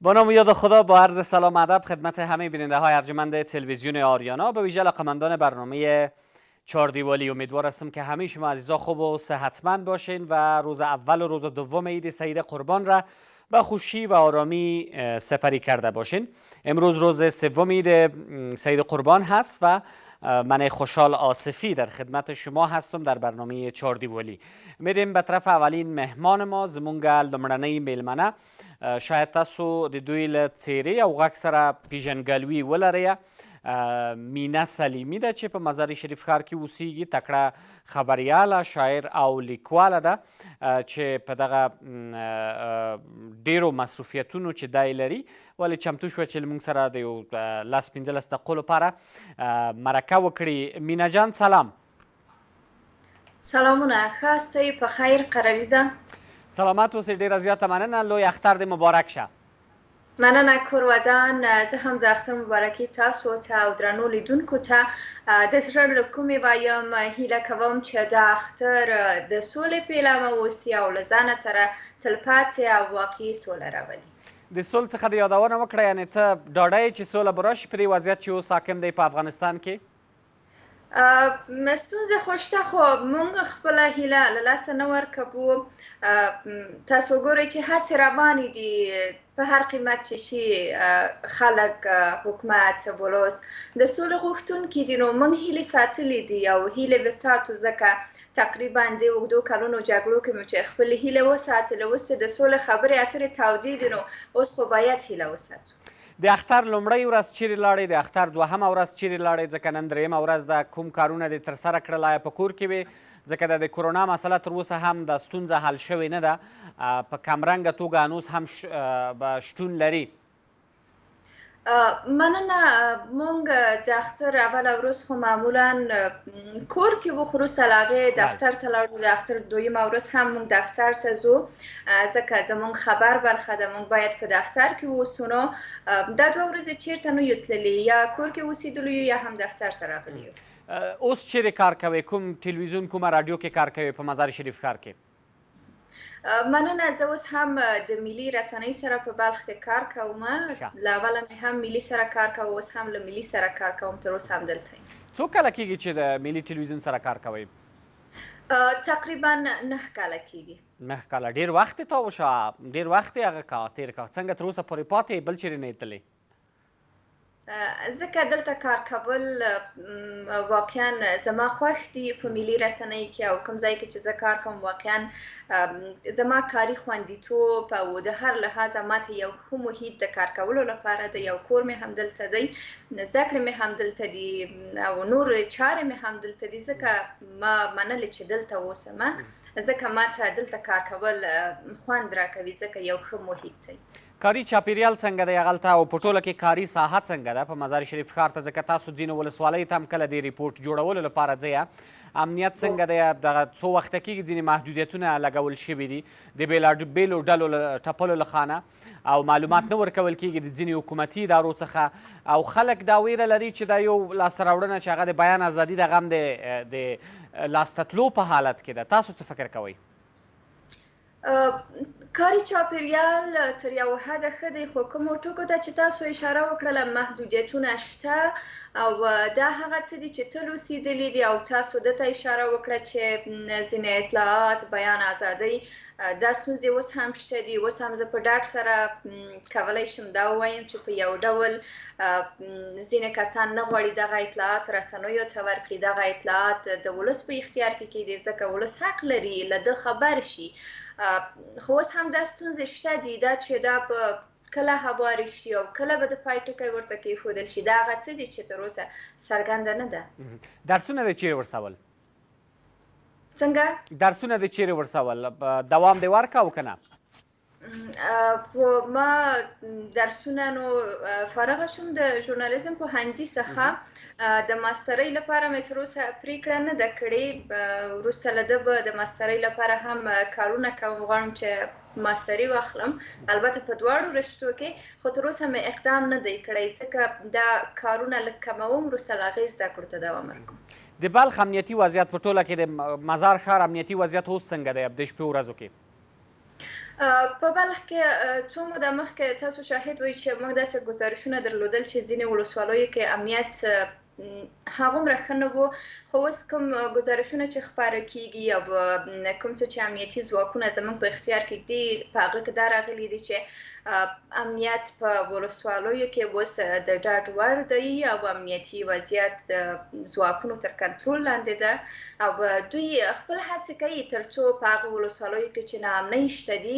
با نام و یاد خدا با عرض سلام و ادب خدمت همه بیننده های ارجمند تلویزیون آریانا، به ویژه علاقه‌مندان برنامه چاردیوالی. امیدوار هستم که همه شما عزیزا خوب و صحتمند باشین و روز اول و روز دوم عید سعید قربان را با خوشی و آرامی سپری کرده باشین. امروز روز سوم عید سعید قربان هست و من خوشحال آصفی در خدمت شما هستم در برنامه چاردیوالی. میریم به طرف اولین مهمان ما، زمونږ لومړنۍ میلمنه. شاید تاسو د دوی له څیرې او غږ سره پیژندګلوي ولرئ. مینا سلیمی ده چې په مزار شریف ښار کې اوسیږي. تکړه خبریاله، شاعر او لیکواله ده چې په دغه ډیرو مصروفیتونو چې دی لري، ولې چمتو شوه چې لمونږ سره د یو 15 دقیقو لپاره مرکه وکړي. مینا جان سلام. سلامونه، ښه هستئ؟ په خیر قراري ده؟ سلامت اوسئ، ډیره زیاته مننه. لوی اختر دې مبارک شه. مننه کور ودان. زه هم د اختر مبارکي تاسو ته او درنو لیدونکو ته د زړه له کومې وایم. هیله کوم چې د اختر د سولې پیلامه اوسي او له ځانه سره تلپاتې او واقعي سوله راولي. د سول څخه د یادونه وکړه، یعنې ته ډاډه یې چې سوله به راشي په دې وضعیت چې اوس حاکم دی په افغانستان کې؟ ستونزې خو شته، خو موږ خپله هیله له لاسه نه ورکوو. تاسو ګورئ چې هڅې روانې دي په هر قیمت چې شي. خلک، حکومت، ولس د سولې غوښتونکي دي، نو موږ هیلې ساتلې دي او هیلې به ساتو، ځکه تقریبا د اوږدو کلونو جګړو کې مو چې خپلې هیلې وساتلې، اوس چې د سولې خبرې اترې تودې دي، نو اوس خو باید هیله وساتو. د اختر لومړۍ ورځ چیرې لاړې؟ د اختر دوهمه ورځ چیرې لاړې؟ ځکه نن درېیمه ورځ ده. کوم کارونه دې ترسره کړل؟ آیا په کور کې وې؟ ځکه د کرونا مسله تر اوسه هم د ستونزه حل شوې نه ده، په کمرنګه توګه هنوز هم شتون لري. مننه. موږ د اختر اوله ورځ خو معمولا کور کې وو، خو وروسته له هغې دفتر ته لاړو. د اختر دویمه ورځ هم موږ دفتر ته ځو، ځکه زموږ خبر برخه ده، موږ باید په دفتر کې واوسو. نو دا 2 ورځې چیرته نه یو تللي، یا کور کې اوسېدلو یو یا هم دفتر ته راغلي یو. اوس چیرې کار کوئ؟ کوم تلویزیون، کومه راډیو کې کار کوئ په مزار شریف ښار کې؟ مننه. زه اوس هم د ملي رسنۍ سره په بلخ کې کار کوم. له اوله مې هم ملي سره کار کوم، اوس هم له ملي سره کار کوم، تر اوسه هم دلته یم. څو کاله کېږي چې د ملي تلویزیون سره کار کوئ؟ تقریبا 9 کاله کېږي. 9 کاله ډېر وخت یې تاو شه، ډېر وخت یې هغه تېر کړ. څنګه تر اوسه پورې پاتې یې، بل چېرې نه یې تللی؟ ځکه دلته کار کول واقعا زما خوښ دي په ملي رسنۍ کې، او کوم ځای کې چې زه کار کوم واقعا زما کاري خوندیتوب او د هر لحاظه ماته یو ښه محیط د کار کولو لپاره دی. یو کور مې هم دلته دی، زده کړې مې هم دلته دي، او نور چارې مې هم دلته دي. ځکه ما منلې چې دلته اوسم، ځکه ماته دلته کار کول خوند راکوي، ځکه یو ښه محیط دی. کاري چاپیریال څنګه دی هغلته، او په ټوله کې کاري ساحه څنګه ده په مزار شریف ښار ته؟ ځکه تاسو ځینو ولسوالیو ته هم کله د ریپورټ جوړولو لپاره ځئ. امنیت څنګه دی؟ دغه څو وخته کېږي ځینې محدودیتونه لګول شوي دي د بېلو ډلو ټپلو له خانه، او معلومات نه ورکول کېږي د ځینې حکومتي ادارو څخه، او خلک دا ویره لري چې دا یو لاسته راوړنه چې هغه د بیان ازادي دغه هم د لاسته تلو په حالت کې ده. تاسو څه فکر کوئ؟ کاري چاپیریال تر یو حده ښه دی، خو کومو ټکو ته چې تاسو اشاره وکړله محدودیتونه شته، او دا هغه څه دي چې تل اوسېدلي دي، او تاسو دې ته اشاره وکړه چې ځینې اطلاعات، بیان ازادۍ، دا ستونزې اوس هم شته دي. اوس هم زه په ډاډ سره کولی شم دا ووایم چې په یو ډول ځینې کسان نه غواړي دغه اطلاعات رسنیو ته ورکړي. دغه اطلاعات د ولس په اختیار کې کیدي، ځکه ولس حق لري له ده خبر شي. خو اوس هم دا ستونزې شته دي، دا چې دا به کله هوارې شي او کله به د پای ټکی ورته کېښودل شي. دا هغه څه دي چې تر اوسه څرګنده نه ده. درسونه دې چیرې ورسول؟ څنګه؟ درسونه دې چیرې ورسول؟ دوام دې ورکړه او که نه؟ خو ما درسونه نو فارغه شوم د ژورنالیزم پوهنځي څخه. د ماسترۍ لپاره مې تر اوسه پرېکړه نه ده کړې. وروسته له ده به د ماسترۍ لپاره هم کارونه کوم، غواړم چې ماستري واخلم، البته په 2 رشتو کې، خو تر اوسه مې اقدام نه دی کړی، ځکه دا کارونه لږ کموم، وروسته له هغې زده کړو ته دوام ورکوم. د بلخ امنیتي وضعیت په ټوله کې د مزار ښار امنیتي وضعیت اوس څنګه دی د شپې ورځو کې؟ په بلخ کې څو موده مخکې تاسو شاهد وئ چې موږ داسې ګزارشونه درلودل چې ځینې ولسوالیو کې امنیت هغومره ښه نه و، خو اوس کوم ګزارشونه چې خپاره کیږي او کوم څه چې امنیتي ځواکونه زموږ په اختیار کې دي په هغه کې دا راغلي دي چې امنیت په ولسوالیو کې اوس د ډاډ وړ دی او امنیتي وضعیت ځواکونو تر کنټرول لاندې ده او دوی خپل هڅې کوي تر څو په هغه ولسوالیو کې چې ناامنۍ شته دي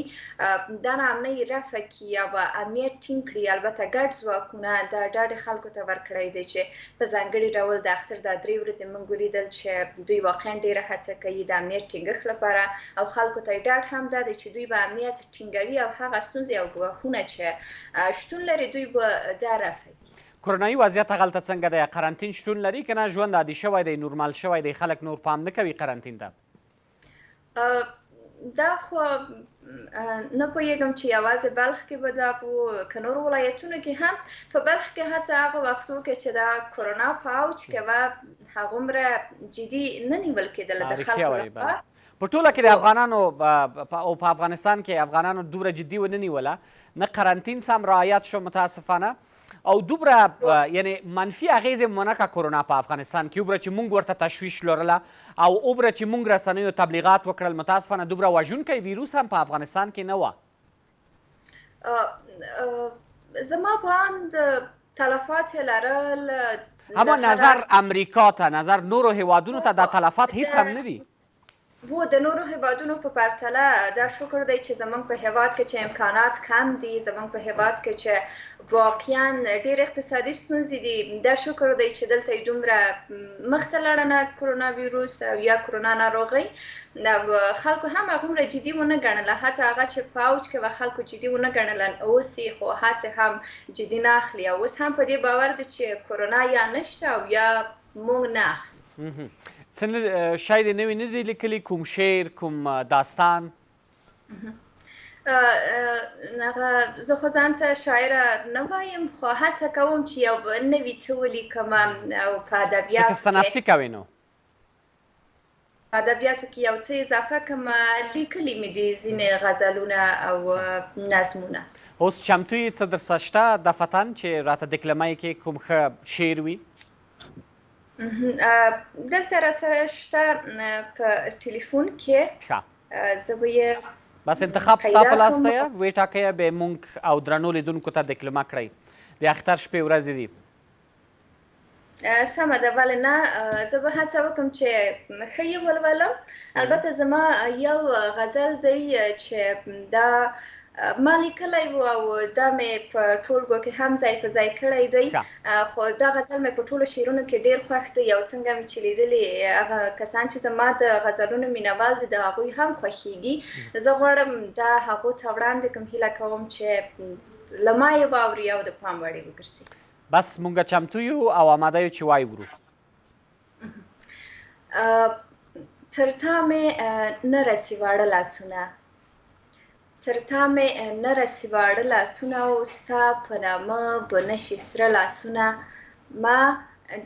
دا ناامنۍ رفع کړي او امنیت ټینګ کړي. البته ګډ ځواکونه د ډاډ خلکو ته ورکړی دی چې په ځانګړي ډول د اختر دا 3 ورځې موږ ولیدل چې دوی واقعا ډېره هڅه کوي د امنیت ټینګښت لپاره او خلکو ته یې ډاډ هم دا دی چې دوی به امنیت ټینګوي او هغه ستونزې او ګواښونه چې شتون لري دوی به دا رفع کړي. کورنایي وضعیت هغلته څنګه دی؟ قرنطین شتون لري که نه ژوند عادي شوی دی، نورمال شوی دی، خلک نور پام نه کوي قرنطین ته؟ دا خو نه پوهېږم چې یوازې بلخ کې به دا و که نورو ولایتونو کې هم. په بلخ کې حتی هغه وختو کې چې دا کرونا په اوج کې وه هغومره جدي نه نیول کېدله د خلکو لخوا. په ټوله کې د افغانانو او په افغانستان کې افغانانو دومره جدي ونه نیوله، نه قرنطین سم رعایت شو متاسفانه او دومره یعنی منفي اغیزې ونه کړه کرونا په افغانستان کې، اوبره چې موږ ورته تشویش لرله او اوبره چې موږ رسنیو تبلیغات وکړل، متاسفانه دومره وژونکی ویروس هم په افغانستان کې نه وه. زما په اند تلفات یې لرل، اما نظر امریکا ته، نظر نورو هیوادونو ته دا تلفات هیڅ هم نه دي. و د نورو هیوادونو په پرتله دا شکر دی چې زموږ په هیواد کې چې امکانات کم دي، زموږ په هیواد کې چې واقعا ډېر اقتصادي ستونزې دي، دا شکر دی چې دلته یې دومره مخته لاړه کرونا ویروس یا کرونا ناروغۍ خلکو هم هغومره جدي ونه ګڼله. حتی هغه چې په اوج کې به خلکو جدي ونه ګڼله اوس یې خو هسې هم جدي نه اخلي او اوس هم په دې باور دی چې کرونا یا نشته او یا موږ نه اخلي. څه شاید یې نوي نه دي لیکلي؟ کوم شعر، کوم داستان؟ زه خو ځان ته شاعره نه وایم، خو هڅه کوم چې یو نوي څه ولیکم او په ادبیاتو شکست نفسي کوې نو؟ په ادبیاتو کې یو څه اضافه کړم. لیکلي مې دي ځینې غزلونه او نظمونه. اوس چمتو یې څه درسه شته دفتن چې راته دکلمه یې کې کوم ښه شعر وي؟ دلته راسره شته په ټلیفون کې، زه به یې بس انتخاب ستا په لاس ته یه ویې ټاکئ به موږ او درنو لیدونکو ته دکلمه کړئ. د اختر شپې ورځې دي. سمه ده، ولې نه، زه به هڅه وکړم چې ښه یې ولولم. البته زما یو غزل دی چې دا ما لیکلی و او دا مې په ټولګو کې هم ځای په ځای کړی دی، خو دا غزل مې په ټولو شعرونو کې ډېر خوښ دی او څنګه مې چې لیدلي هغه کسان چې زما د غزلونو مینوال دي د هغوی هم خوښیږي. زه غواړم دا هغو ته وړاندې کړم، هیله کوم چې له ما یې واوري او د پام وړ یې وګرځي. بس مونږ چمتو یو او آماده یو چې وای ورو. تر تا مې نه رسي واړه لاسونه، تر تا مې نه رسي واړه لاسونه او ستا په نامه به نشي سره لاسونه. ما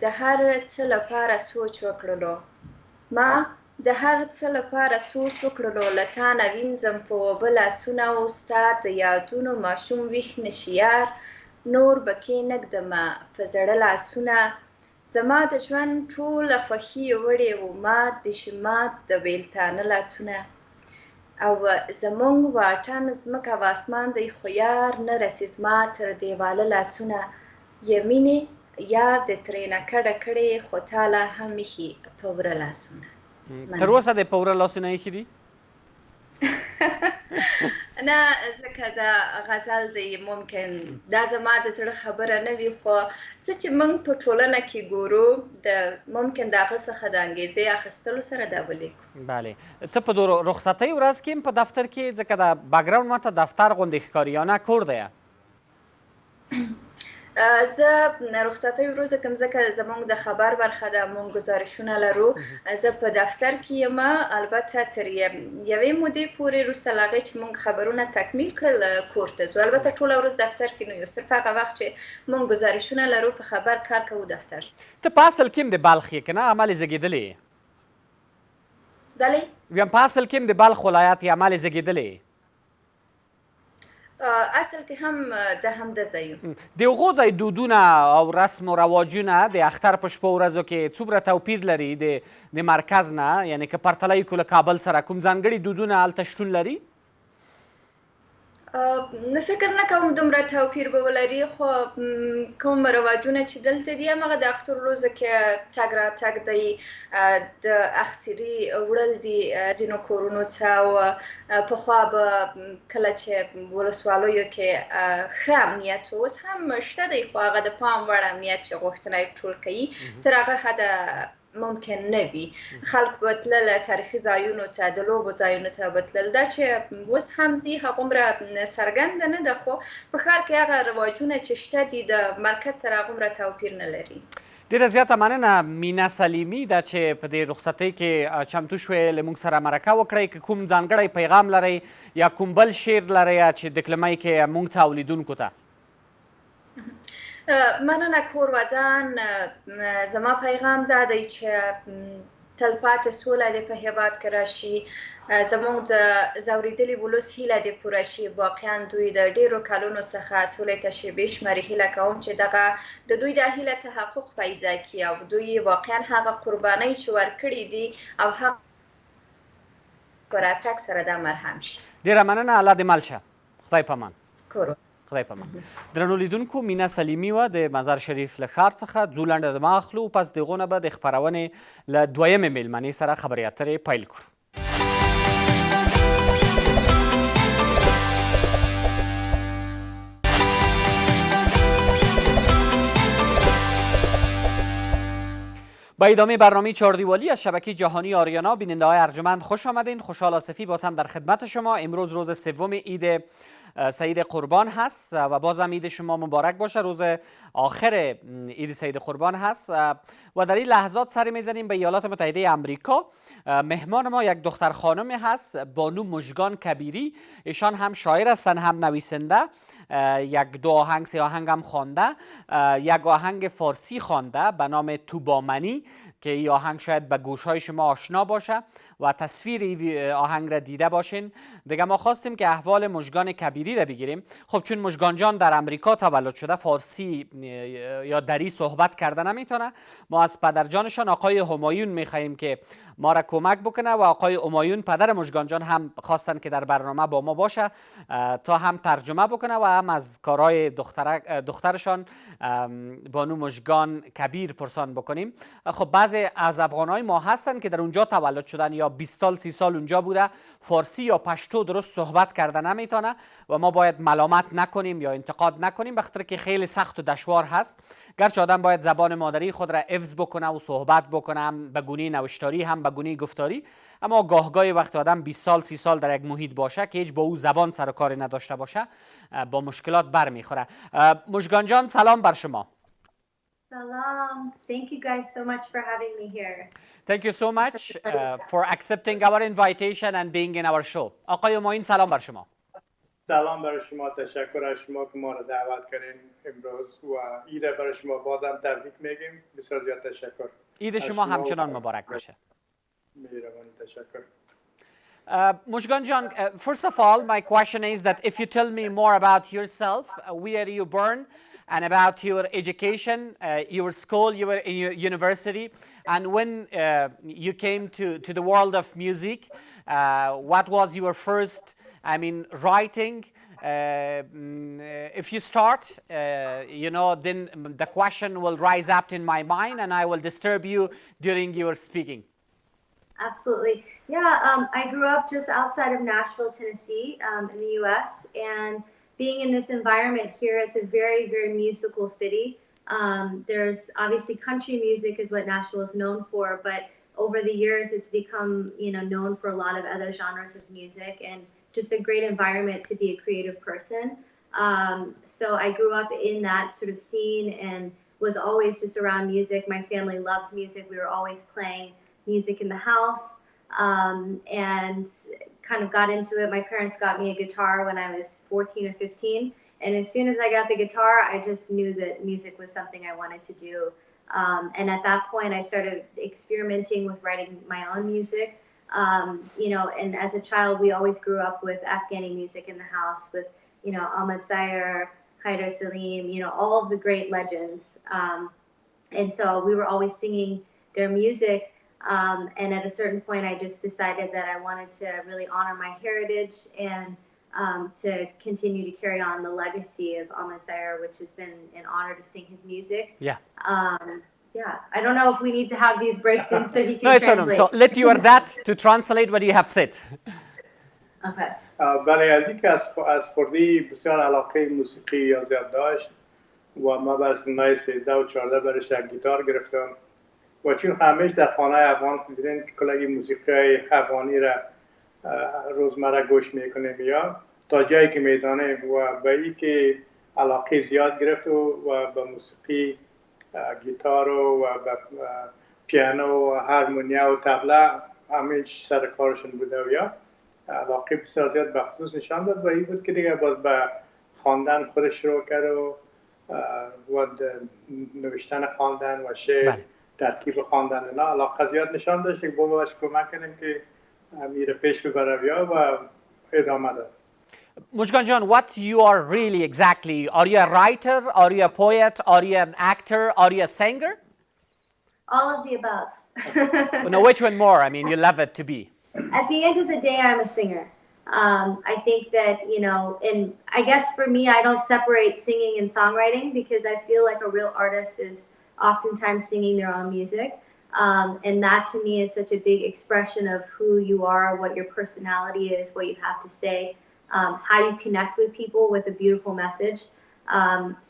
د هر څه لپاره سوچ وکړلو، ما د هر څه لپاره سوچ وکړلو، له تا نه وینځم په اوبه لاسونه او ستا د یادونو ماشوم ویښ نشي یار، نور به کښېنږدمه په زړه لاسونه. زما د ژوند ټوله خوښي یې وړې و مات د شي مات د بیلتانه لاسونه. او زمونږ واټن ځمکه او اسمان دی خو یار نه رسي زما تر دیواله لاسونه. یمینې یار د ترېنه کډه کړې خو تا لا هم ایښي په وره لاسونه. تر اوسه دې په وره لاسونه ایښي دي؟ نه، ځکه دا غزل دی، ممکن دا زما د زړه خبره نه وي، خو څه چې موږ په ټولنه کې ګورو ممکن د هغه څخه د انګیزې اخیستلو سره دا ولیکو. بله. ته په رخصتۍ ورځ کې هم په دفتر کې، ځکه د بیکګراوند ماته دفتر غوندې ښکاري، یا نه کور دی؟ زه رخصتۍ ورځ کوم ځکه زموږ د خبر برخه ده، موږ گزارشونه لرو. زه په دفتر کې یم، البته تر یوې مودې پورې وروسته له هغې چې موږ خبرونه تکمیل کړل کور ته ځو. البته ټوله ورځ دفتر کې نه یو، صرف هغه وخت چې موږ گزارشونه لرو په خبر کار کوو دفتر. ته په اصل کې هم د بلخ یې که نه عمل زیږېدلې یې؟ بلې، ویم په اصل کې هم د بلخ ولایت یې عمل زیږېدلې یې؟ اصل کې هم د همده ځای یو. د هغو ځای دودونه او رسم و رواجونه د اختر په شپو ورځو کې څومره توپیر لري د مرکز نه، یعنې که پرتله یې کړو له کابل سره، کوم ځانګړي دودونه هلته شتون لري؟ نه فکر نه کوم دومره توپیر به ولري، خو کوم رواجونه چې دلته دي همغه د اختر ورځو کې تګ راتګ دی، د اختري وړل دي ځینو کورونو ته. او پخوا به کله چې ولسوالیو کې ښه امنیت و، اوس هم شته دی، خو هغه د پام وړ امنیت چې غوښتنه یې ټول کوي تر هغه حده ممکن نه وي. خلک به تلل تاریخي ځایونو ته، د لوبو ځایونو ته به تلل. دا چې اوس هم ځي هغومره څرګنده نه ده، خو په ښار کې هغه رواجونه چې شته دي د مرکز سره هغومره توپیر نه لري. ډېره زیاته مننه مینا سلیمي ده چې په دې رخصتۍ کې چمتو شوې له موږ سره مرکه وکړئ. که کوم ځانګړی پیغام لرئ یا کوم بل شعر لرئ چې د کلمۍ کې موږ ته اولیدونکو ته؟ مننه کور ودان. زما پیغام دا دی چې تلپاتې سوله دې په هیواد کې راشي. زموږ د ځورېدلي ولس هیله دې پوره شي. واقعا دوی د ډېرو کلونو څخه سولې ته شیبې شماري. هیله کوم چې دغه د دوی د هیله تحقق پیدا کړي او دوی واقعا هغه قربانۍ چې ورکړي دي او هغه په راتګ سره دا مرهم شي. ډېره مننه، الله دې مل شه. خدای پامان. خدای پامان. درنو لیدونکو، مینا سلیمي وه د مزار شریف له ښار څخه. ځو لنډه دمه اخلو، پس د هغو نه به د خپرونې له دویمې میلمنې سره خبرې اترې پیل کړو. با ادامه برنامه چاردیوالی از شبکه جهانی آریانا، بیننده های ارجمند خوش آمدین. خوشحال آصفی باز هم در خدمت شما. امروز روز سوم عید سید قربان هست و بازم عید شما مبارک باشه. روز آخر عید سید قربان هست و در این لحظات سر میزنیم به ایالات متحده آمریکا. مهمان ما یک دختر خانمی هست، بانو مژگان کبیری. ایشان هم شاعر هستند هم نویسنده. یک دو آهنگ سه آهنگ هم خوانده. یک آهنگ فارسی خوانده به نام تو با منی که این آهنگ شاید به گوشهای شما آشنا باشه و تصویر آهنگ را دیده باشین. دیگه ما خواستیم که احوال مژگان کبیری را بگیریم. خب چون مژگان جان در امریکا تولد شده، فارسی یا دری صحبت کرده نمیتونه، ما از پدرجانشان آقای همایون میخواهیم که ما را کمک بکنه و آقای همایون پدر مژگان جان هم خواستن که در برنامه با ما باشه تا هم ترجمه بکنه و هم از کارهای دخترشان بانو مژگان کبیر پرسان بکنیم. خب بعضی از افغانهای ما هستن که در اونجا تولد شدن یا 20 سال 30 سال اونجا بوده، فارسی یا پشتو درست صحبت کرده نمیتونه و ما باید ملامت نکنیم یا انتقاد نکنیم، بخاطر که خیلی سخت و دشوار هست. گرچه آدم باید زبان مادری خود را حفظ بکنه و صحبت بکنه، هم به گونه نوشتاری هم به گونه گفتاری، اما گاهگاهی وقت آدم 20 سال 30 سال در یک محیط باشه که هیچ با او زبان سر و کاری نداشته باشه، با مشکلات برمیخوره. مژگان جان سلام بر شما. Salam. Thank you guys so much for having me here. Thank you so much for accepting our invitation and being in our show. آقای همایون سلام بر شما. سلام برای شما، تشکر از شما که ما را دعوت کردین امروز و عید برای شما بازم تبریک میگیم. بسیار زیاد تشکر. عید شما همچنان مبارک باشه. مهربانی، تشکر. Mujgan John, first of all, my question is that if you tell me more about yourself, where you born, and about your education, your school, your university, and when you came to the world of music, what was your first, writing? If you start, then the question will rise up in my mind, and I will disturb you during your speaking. Absolutely. Yeah, I grew up just outside of Nashville, Tennessee, in the U.S., and being in this environment here, it's a very, very musical city. There's obviously country music is what Nashville is known for, but over the years it's become, known for a lot of other genres of music and just a great environment to be a creative person. So I grew up in that sort of scene and was always just around music. My family loves music. We were always playing music in the house. And kind of got into it. My parents got me a guitar when I was 14 or 15. And as soon as I got the guitar, I just knew that music was something I wanted to do. And at that point, I started experimenting with writing my own music. And as a child, we always grew up with Afghani music in the house, with Ahmad Zaire, Haider Salim, all of the great legends. And so we were always singing their music. And at a certain point, I just decided that I wanted to really honor my heritage and to continue to carry on the legacy of Ahmad Zaire, which has been an honor to sing his music. Yeah. I don't know if we need to have these breaks in so he can No, it's translate. so let your dad to translate what you have said. Okay. برای از اینکه از خردی بسیار علاقه موسیقی یا زیاد داشت و ما بر سنهای 13 و 14 برش یک گیتار گرفتم و چون همیشه در خانه افغان دیدین که کلگی موسیقی افغانی را روزمره گوش میکنیم یا تا جایی که میدانیم و به این که علاقه زیاد گرفت و به موسیقی گیتار و به پیانو و هارمونیا و طبله همیشه سر کارشون بوده و یا علاقه بسیار زیاد به خصوص نشان داد و این بود که دیگه باز به خواندن خودش شروع کرد و نوشتن خواندن و شعر ترکیب خواندن اینا علاقه زیاد نشان داشت که باباش کمک کنیم که میره پیش ببره و ادامه داد. Mushkan John, what you are really exactly? Are you a writer? Are you a poet? Are you an actor? Are you a singer? All of the above. No, which one more? I mean, you love it to be. At the end of the day, I'm a singer. I think that, and I guess for me, I don't separate singing and songwriting because I feel like a real artist is oftentimes singing their own music. And that to me is such a big expression of who you are, what your personality is, what you have to say, how you connect with people with a beautiful message.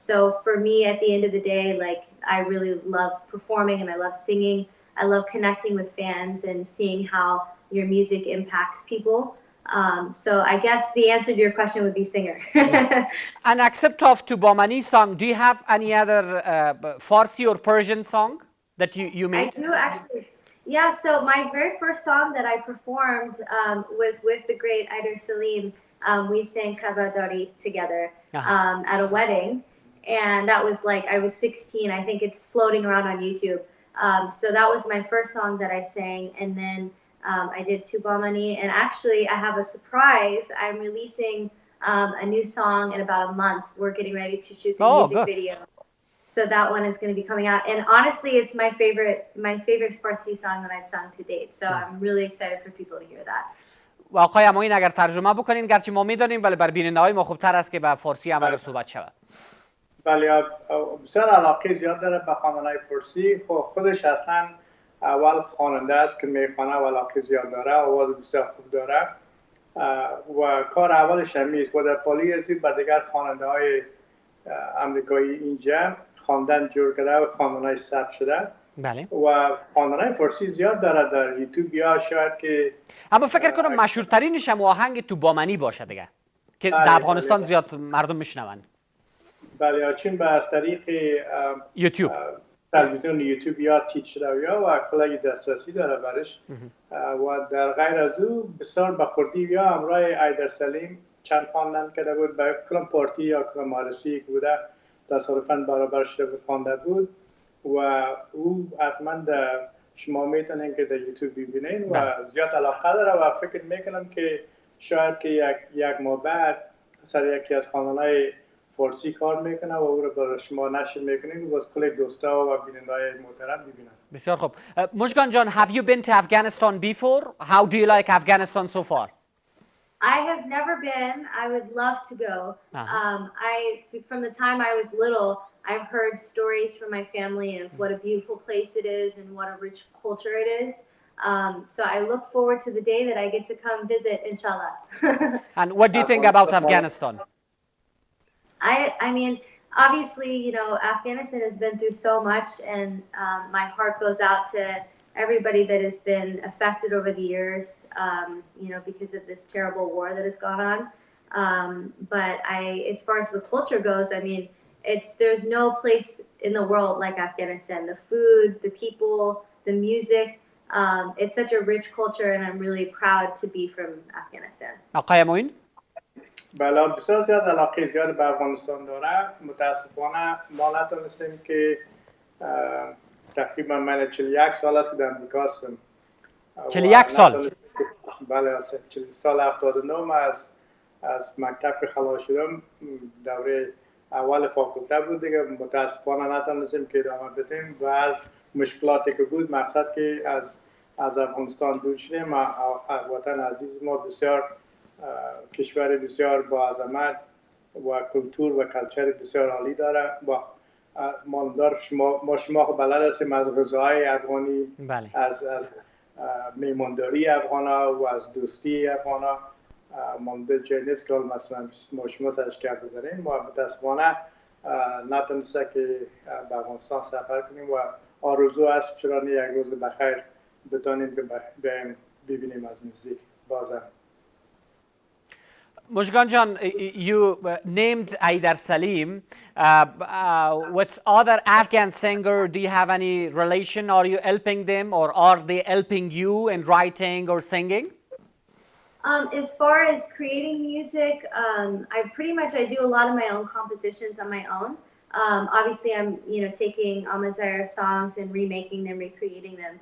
So for me, at the end of the day, like I really love performing and I love singing. I love connecting with fans and seeing how your music impacts people. So I guess the answer to your question would be singer. And except of Tubamani song, do you have any other Farsi or Persian song that you made? I do actually. Yeah, so my very first song that I performed was with the great Haider Salim. We sang Khabardari together at a wedding. And that was like, I was 16. I think it's floating around on YouTube. So that was my first song that I sang. And then I did Tubamani. And actually, I have a surprise. I'm releasing a new song in about a month. We're getting ready to shoot the music video. So that one is going to be coming out. And honestly, it's my favorite Farsi song that I've sung to date. So I'm really excited for people to hear that. و آقای اماین اگر ترجمه بکنین گرچه ما میدانیم ولی بر بیننده های ما خوبتر است که به فارسی هم اگر صحبت شود. بله بسیار علاقه زیاد داره به خواندن فارسی. خودش اصلا اول خواننده است که میخوانه و علاقه زیاد داره، آواز بسیار خوب داره و کار اولش همیست و در پالی رسید به دیگر خواننده های امریکایی اینجا خواندن جور کرده و خواندنش ثبت شده. بله. و خواندنهای فارسی زیاد داره در یوتیوب یا شاید که اما فکر کنم مشهورترینش هم آهنگ توبامنی باشه دیگه که در افغانستان زیاد مردم میشنوند. بله چون به از طریق یوتیوب تلویزیون یوتیوب یا تیچ رویا و کلی دسترسی داره برش و در غیر از او بسیار به خردی یا همراه هایدر سلیم چند خواندن کرده بود به کلم پارتی یا کلم معرفی که بوده تصادفاً برابر شده بود خوانده بود و او حتما شما میتونین که در یوتیوب ببینین و زیاد علاقه داره و فکر میکنم که شاید که یک ماه بعد سر یکی از خواننده‌های فارسی کار میکنه و او رو برای شما نشر میکنین و باز کل دوستا و بیننده‌های محترم ببینن. بسیار خوب. Mushkan John, have you been to Afghanistan before? How do you like Afghanistan so far? I have never been. I would love to go. From the time I was little, I've heard stories from my family of what a beautiful place it is and what a rich culture it is. So I look forward to the day that I get to come visit, inshallah. And what do you think about Afghanistan? I mean, obviously, Afghanistan has been through so much, and my heart goes out to everybody that has been affected over the years, because of this terrible war that has gone on. But as far as the culture goes, I mean, there's no place in the world like Afghanistan. The food, the people, the music, it's such a rich culture, and I'm really proud to be from Afghanistan. آقای موین؟ بله بسیار زیاد علاقه زیاد به افغانستان داره. متاسفانه ما نتونستیم که تقریبا من 41 سال است که در امریکا هستم. 41 سال؟ بله سال 79 از از مکتب که خلاص شدم دوره اول فاکولته بود دیگه، متاسفانه نتونستیم که ادامه بدیم و از مشکلاتی که بود مقصد که از افغانستان دور شدیم. وطن عزیز ما بسیار کشور بسیار با عظمت و کلتور و کلچر بسیار عالی داره. با مالدار شما بلد هستیم از غذاهای افغانی، بله. از میمانداری افغانا و از دوستی افغانا مانده جای نیست که مثلا ما شما سرش کرد بزنیم و متاسفانه نتونسته که به افغانستان سفر کنیم و آرزو است چرا نه یک روز بخیر بتانیم که ببینیم از نزدیک بازم. Mushkan John, you named Aidar Salim. With other Afghan singers, do you have any relation? Are you helping them or are they helping you in writing or singing? As far as creating music, I do a lot of my own compositions on my own. Obviously, I'm taking Ahmad Zaire songs and remaking them, recreating them.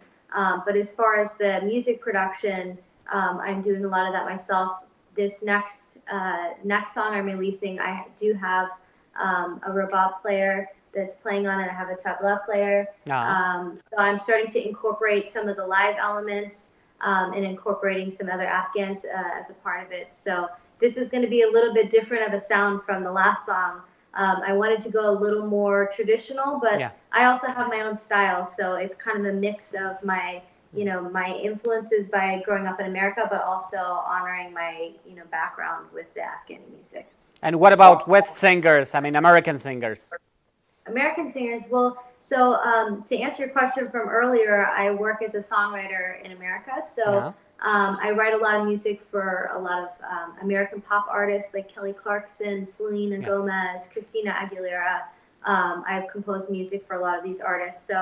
But as far as the music production, I'm doing a lot of that myself. This next song I'm releasing, I do have a rabab player that's playing on it. I have a tabla player. So I'm starting to incorporate some of the live elements and incorporating some other Afghans as a part of it. So this is going to be a little bit different of a sound from the last song. I wanted to go a little more traditional, but I also have my own style. So it's kind of a mix of my influences by growing up in America, but also honoring my, background with the Afghani music. And what about West singers? I mean, American singers. American singers. Well, so to answer your question from earlier, I work as a songwriter in America. So I write a lot of music for a lot of American pop artists like Kelly Clarkson, Selena Gomez, Christina Aguilera. I've composed music for a lot of these artists. So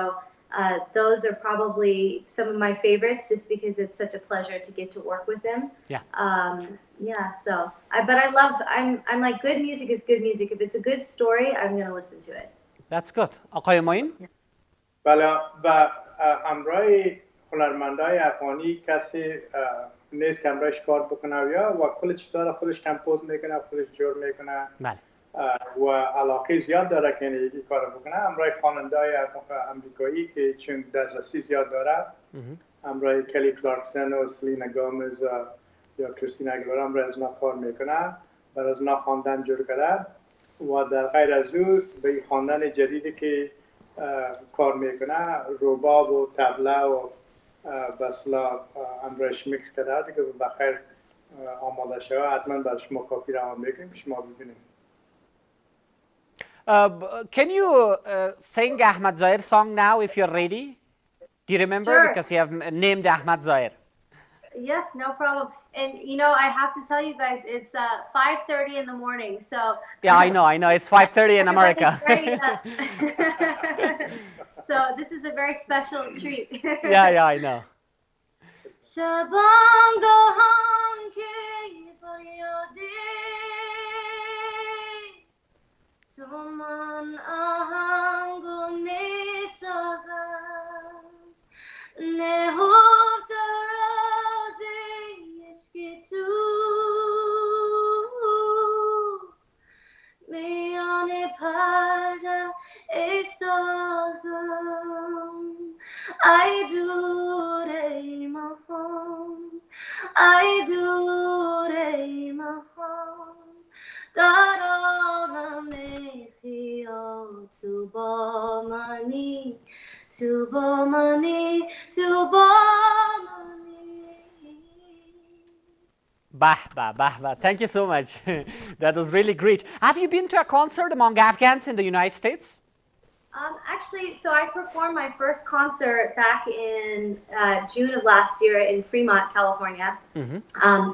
those are probably some of my favorites just because it's such a pleasure to get to work with them. I'm like, good music is good music. If it's a good story, I'm going to listen to it. That's good. آقای معین؟ بله، و همراه هنرمندای افغانی کسی نیست که همراهش کار بکنه و کل چیزا خودش کمپوز میکنه، خودش جور میکنه. بله. و علاقه زیاد داره که یکی کار بکنه. همراه خواننده‌های آمریکایی که چون دسترسی زیاد داره، همراه کلی کلارکسن و سلینا گامز یا کریستینا اگیلرا همراه از اینا کار میکنه، برای از اینا خواندن جور کرده. و در غیر از او به خواندن جدیدی که کار میکنه، رباب و طبله و بسلا همراهش میکس کرده دیگه بخیر آماده شده. حتما برای شما کافی رو هم میکنیم شما ببینید. Can you sing Ahmad Zaire song now if you're ready? Do you remember? Sure. Because you have named Ahmad Zaire. Yes, no problem. And I have to tell you guys, it's 5:30 in the morning, so. Yeah, I know. It's 5:30 in America. So this is a very special treat. Yeah, I know. Bah. Thank you so much. That was really great. Have you been to a concert among Afghans in the United States? Actually, so I performed my first concert back in June of last year in Fremont, California.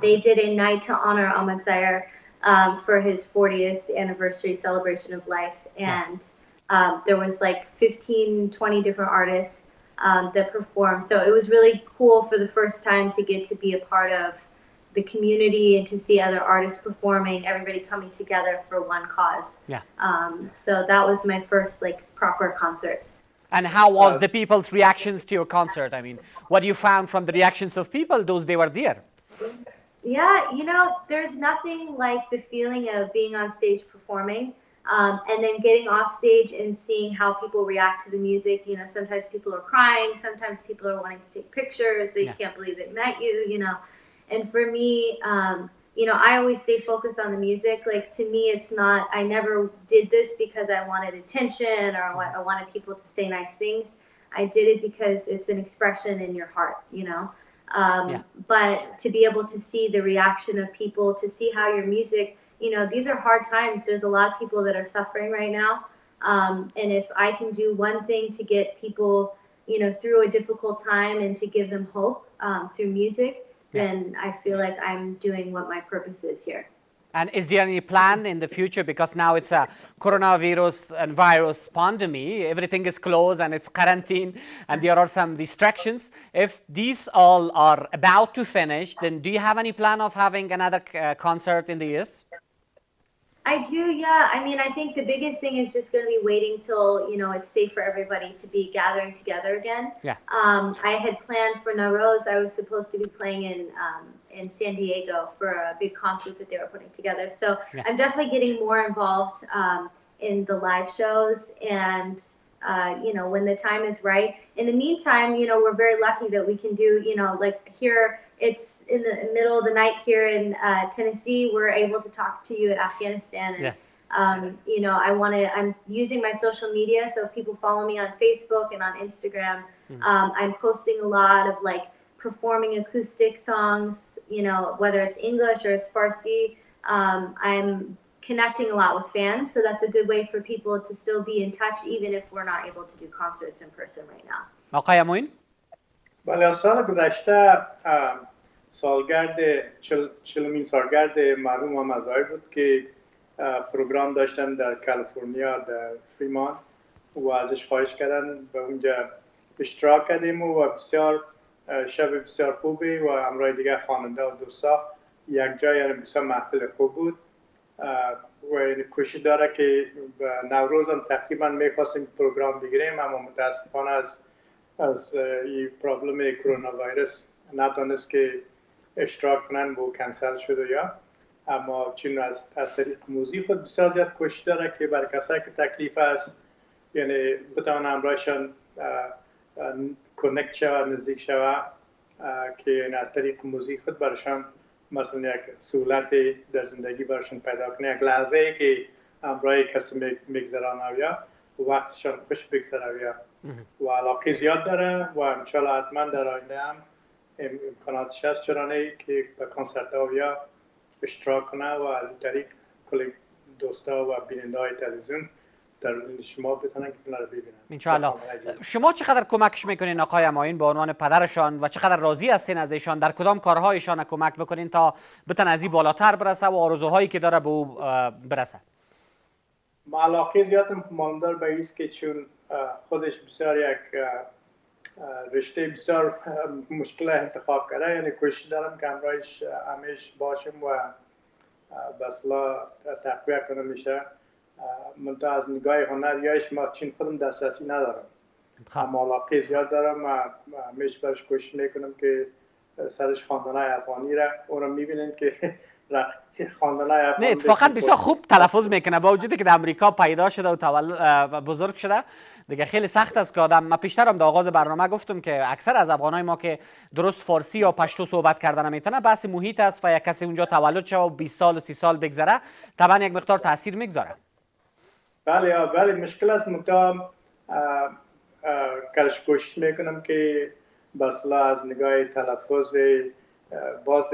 They did a night to honor Ahmad Zaire for his 40th anniversary celebration of life. And there was like 15, 20 different artists that performed. So it was really cool for the first time to get to be a part of the community and to see other artists performing, everybody coming together for one cause. So that was my first proper concert. And how was the people's reactions to your concert? I mean, what you found from the reactions of people, those they were there? Yeah, you know, there's nothing like the feeling of being on stage performing, and then getting off stage and seeing how people react to the music. You know, sometimes people are crying, sometimes people are wanting to take pictures, they can't believe they met you, you know. And for me, you know, I always stay focused on the music. Like, to me, it's not, I never did this because I wanted attention or I wanted people to say nice things. I did it because it's an expression in your heart, you know. But to be able to see the reaction of people, to see how your music, you know, these are hard times. There's a lot of people that are suffering right now. And if I can do one thing to get people, you know, through a difficult time and to give them hope through music, then I feel like I'm doing what my purpose is here. And is there any plan in the future, because now it's a coronavirus and virus pandemic, everything is closed and it's quarantine and there are some restrictions. If these all are about to finish, then do you have any plan of having another concert in the US? I do, yeah. I mean, I think the biggest thing is just going to be waiting till, you know, it's safe for everybody to be gathering together again. I had planned for Nowruz. I was supposed to be playing in San Diego for a big concert that they were putting together. So I'm definitely getting more involved in the live shows, and you know, when the time is right. In the meantime, you know, we're very lucky that we can do, you know, like here, it's in the middle of the night here in Tennessee. We're able to talk to you in Afghanistan. And, you know, I'm using my social media. So if people follow me on Facebook and on Instagram, I'm posting a lot of like performing acoustic songs, you know, whether it's English or it's Farsi. I'm connecting a lot with fans. So that's a good way for people to still be in touch, even if we're not able to do concerts in person right now. آقای موین؟ بله، سال گذشته سالگرد چلمین سالگرد مرحوم محمد بود که پروگرام داشتن در کالیفرنیا در فریمان و ازش خواهش کردن به اونجا اشتراک کردیم و بسیار شب بسیار خوبی و همراه دیگه خواننده و دوستا یک جای بسیار محفل خوب بود و کوشش داره که نوروز هم تقریبا میخواستیم پروگرام بگیریم، اما متاسفانه از این پرابلم کرونا ویروس نتونست که اشتراک کنن و کنسل شد یا، اما چون از طریق موزیک خود بسیار زیاد کوشش داره که برای کسایی که تکلیف است یعنی بتوان همراهشان کنکت شود، نزدیک شود، که از طریق موزیک خود برایشان مثلا یک سهولت در زندگی برایشان پیدا کنه، یک لحظه ای که همراه کسی میگذرانه یا وقتشان خوش بگذره یا و علاقه زیاد داره و انشالله حتما در آینده هم امکاناتش هست چرانه که به کنسرت ها یا اشتراک کنه و از این طریق کل دوستا و بیننده های تلویزیون در شما بتونن که اینا رو ببینن انشالله. شما چقدر کمکش میکنین آقای معین به عنوان پدرشان و چقدر راضی هستین از ایشان؟ در کدام کارهایشان کمک بکنین تا بتن از این بالاتر برسه و آرزوهایی که داره به او برسه؟ ما علاقه زیاد ماندار به ایست که چون خودش بسیار یک رشته بسیار مشکل انتخاب کرده، یعنی کوشش دارم که همراهش همیشه باشم و به اصطلاح تقویت کنم میشه. من تا از نگاه هنریایش ما چین خودم دسترسی ندارم، اما علاقه زیاد دارم و همیشه برش کوشش میکنم که سرش خواندنهای افغانی را اون میبینن که خواندنهای افغانی. نه اتفاقا بسیار خوب تلفظ میکنه، با وجودی که در امریکا پیدا شده و بزرگ شده دیگه خیلی سخت است که آدم. من پیشتر هم در آغاز برنامه گفتم که اکثر از افغانای ما که درست فارسی یا پشتو صحبت کردن نمیتونه، بحث محیط است و یک کسی اونجا تولد شه و 20 سال و 30 سال بگذره طبعا یک مقدار تاثیر میگذاره. بله مشکل است. مدام کارش کوشش میکنم که بسلا از نگاه تلفظ باز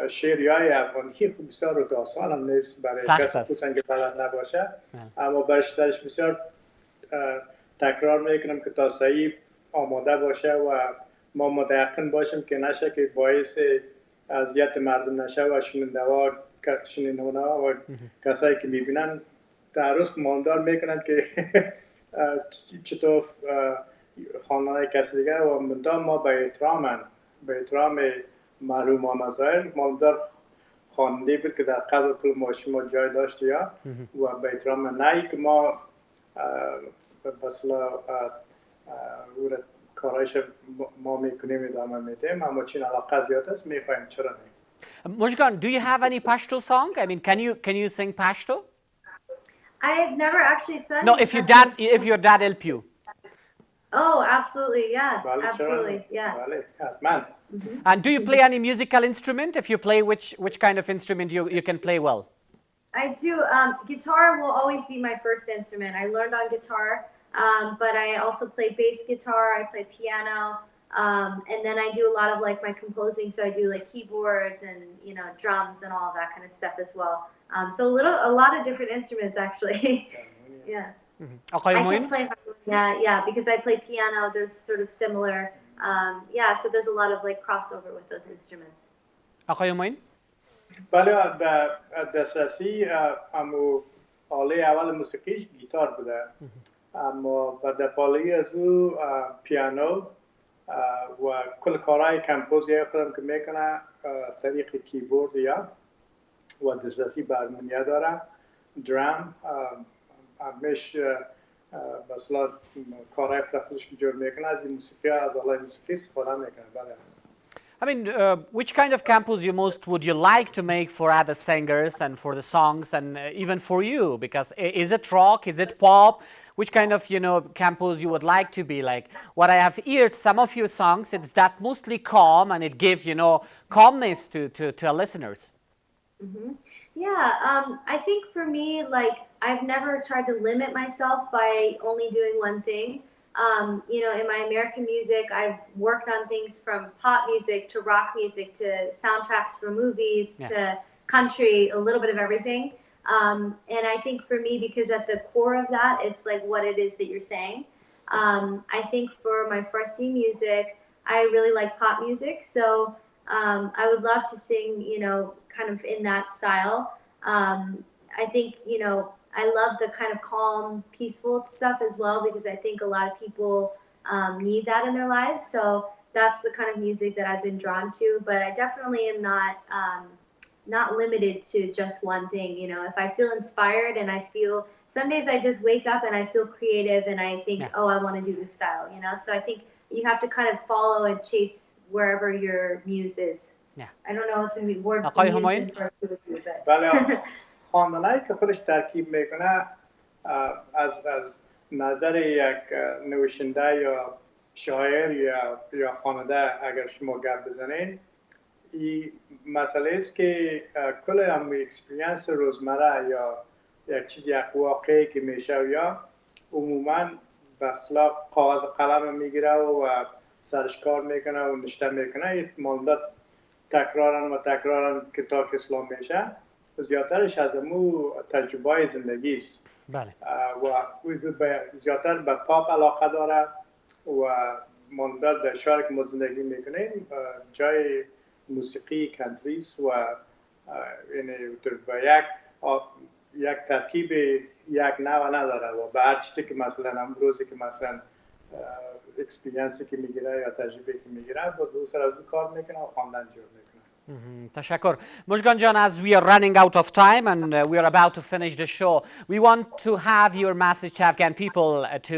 شعریای افغانی خوب بسیار رو آسان هم نیست برای کسی خصوصا که بلد نباشه، اما برش بسیار تکرار میکنم که تا صحیح آماده باشه و ما متیقن باشیم که نشه که باعث اذیت مردم نشه و شنونده و کسایی که میبینن تعرض ماندار میکنن که چطور خواندن کسی دیگر و مدام ما به احترام مرحوم محمد ماندار خواننده بود که در قلب کل ما جای داشت یا و به احترام نهی که ما بسلا کارایش ما میکنیم ادامه میدیم، اما چین علاقه زیاد است میخوایم چرا نه. Mushkan, do you have any Pashto song? I mean, can you sing Pashto? I have never actually sung. No, if your dad help you. Oh, absolutely, yeah, بله، چرا absolutely, نه؟ yeah. بله، حتما. And do you play any musical instrument? If you play, which kind of instrument you can play well? I do. Guitar will always be my first instrument. I learned on guitar, but I also play bass guitar. I play piano, and then I do a lot of like my composing. So I do like keyboards and drums and all that kind of stuff as well. So a lot of different instruments actually. Yeah. آقای I معین؟ can play harmonia, yeah, because I play piano. There's sort of similar, yeah. So there's a lot of like crossover with those instruments. آقای معین؟ بله، در دسترسی همو آله اول موسیقیش گیتار بوده، اما و در پاله از او پیانو و کل کارهای کمپوزی خودم که میکنه طریق کیبورد یا و دسترسی برمونیه داره، درام همش مثلا کارهای خودش که جور میکنه از این موسیقی از آله موسیقی استفاده میکنه. بله. I mean, which kind of compose you most would you like to make for other singers and for the songs and even for you? Because is it rock? Is it pop? Which kind of, compose you would like to be like? What I have heard, some of your songs, it's that mostly calm and it gives, calmness to our listeners. Mm-hmm. Yeah, I think for me, like, I've never tried to limit myself by only doing one thing. In my American music, I've worked on things from pop music to rock music to soundtracks for movies to country, a little bit of everything. And I think for me, because at the core of that, it's like what it is that you're saying. I think for my Farsi music, I really like pop music. So I would love to sing, kind of in that style. I think, I love the kind of calm, peaceful stuff as well, because I think a lot of people need that in their lives. So that's the kind of music that I've been drawn to. But I definitely am not limited to just one thing. If I feel inspired and I feel, some days I just wake up and I feel creative and I think, oh, I want to do this style, So I think you have to kind of follow and chase wherever your muse is. Yeah. I don't know if the word muse in Farsi would be, but... خواندنایی که خودش ترکیب میکنه از نظر یک نویسنده یا شاعر یا خواننده اگر شما گپ بزنین، این مسئله است که کل هم اکسپریانس روزمره یا یک واقعی که میشه یا عموما به اصطلاح کاغذ قلم میگیره و سرش کار میکنه و نشته میکنه، این مدت تکرارا که تا که اسلام میشه زیادترش از امو تجربه زندگی است. بله. و زیادتر به پاپ علاقه داره و ماندار در شهر که ما زندگی میکنیم جای موسیقی کانتریست و یک ترکیب یک نوع نداره و به هر چیزی که مثلا امروزی که مثلا اکسپریانسی که میگیره یا تجربه که میگیره باز به سر از کار میکنه و خواندن جور میکنه. Tashakkur. Mushkan Jan, as we are running out of time and we are about to finish the show, we want to have your message to Afghan people, to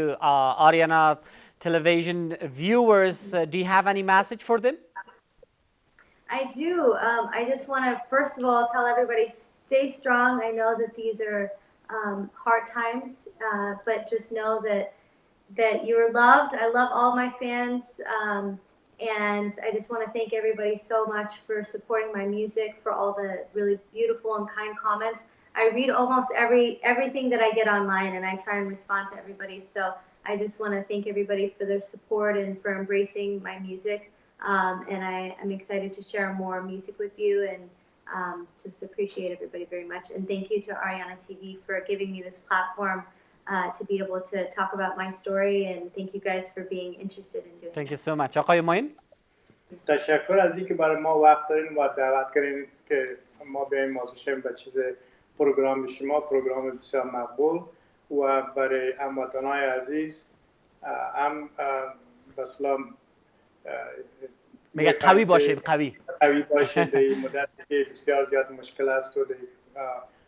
Ariana television viewers. Do you have any message for them? I do. I just want to, first of all, tell everybody, stay strong. I know that these are hard times, but just know that you're loved. I love all my fans. And I just want to thank everybody so much for supporting my music, for all the really beautiful and kind comments. I read almost everything that I get online, and I try and respond to everybody. So I just want to thank everybody for their support and for embracing my music. And I'm excited to share more music with you, and just appreciate everybody very much. And thank you to Ariana TV for giving me this platform to be able to talk about my story, and thank you guys for being interested in doing it. Thank you so much. آقای معین؟ تشکر از اینکه برای ما وقت دارین و دعوت کردین که ما بیاییم موضوع به چیز پروگرام شما، پروگرام بسیار مقبول و برای هموطنان عزیز هم بسلام میگه قوی باشید، قوی باشید. در این مدت که بسیار زیاد مشکل است و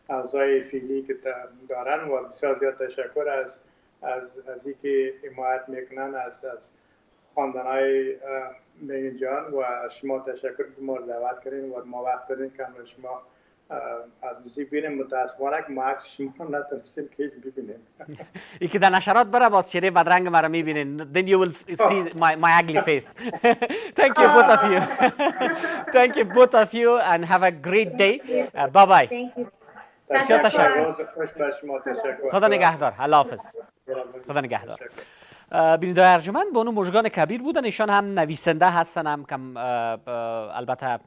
اوضاع فعلی که دارن و بسیار زیاد تشکر از اینکه حمایت میکنن از خواندنهای میگن جان و شما تشکر که ما رو دعوت کردین و ما وقت دادین که شما از نزدیک ببینیم. متاسفانه که ما عکس شما نتونستیم که ببینیم. ای که در نشرات بره باز چهره بدرنگ مرا میبینین. Then you will see my ugly face. Thank you both of you. Thank you both of you and have a great day. Bye bye. Thank you. بسیار تشکر. روز خوش بر شما تشکر. خدا نگهدار. الله حافظ. خدا نگهدار. بیننده ارجمند با اون مژگان کبیر بودن. ایشان هم نویسنده هستن، هم کم البته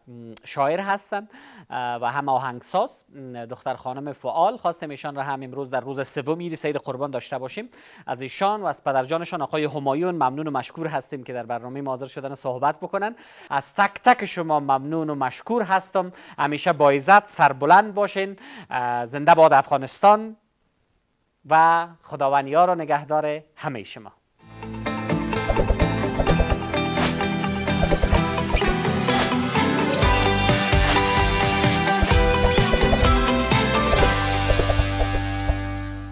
شاعر هستن و هم آهنگساز. دختر خانم فعال خواستم ایشان را هم امروز در روز سوم عید سید قربان داشته باشیم. از ایشان و از پدرجانشان آقای همایون ممنون و مشکور هستیم که در برنامه ما حاضر شدن و صحبت بکنن. از تک تک شما ممنون و مشکور هستم. همیشه با عزت سربلند باشین. زنده باد افغانستان و خداوند یار و نگهدار همه شما.